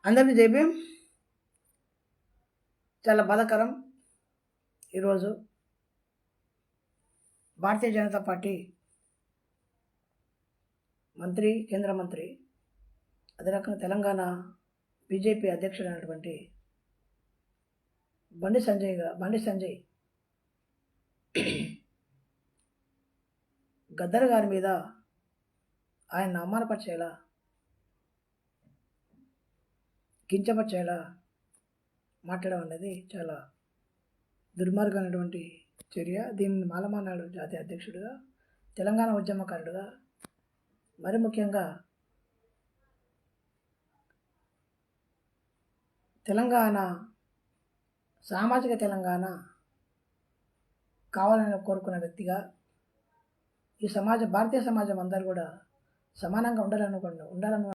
అందరికీ జైభీం. చాలా బాధాకరం. ఈరోజు భారతీయ జనతా పార్టీ మంత్రి, కేంద్ర మంత్రి, అదే రకంగా తెలంగాణ బీజేపీ అధ్యక్షుడైనటువంటి బండి సంజయ్ గద్దర్ గారి మీద ఆయన అవమానపరిచేలా, కించపరిచేలా మాట్లాడడం అనేది చాలా దుర్మార్గమైనటువంటి చర్య. దీన్ని మాలమానాడు జాతీయ అధ్యక్షుడిగా, తెలంగాణ ఉద్యమకారుడుగా, మరి ముఖ్యంగా తెలంగాణ సామాజిక తెలంగాణ కావాలని కోరుకున్న వ్యక్తిగా, ఈ భారతీయ సమాజం అందరూ కూడా సమానంగా ఉండాలనుకున్న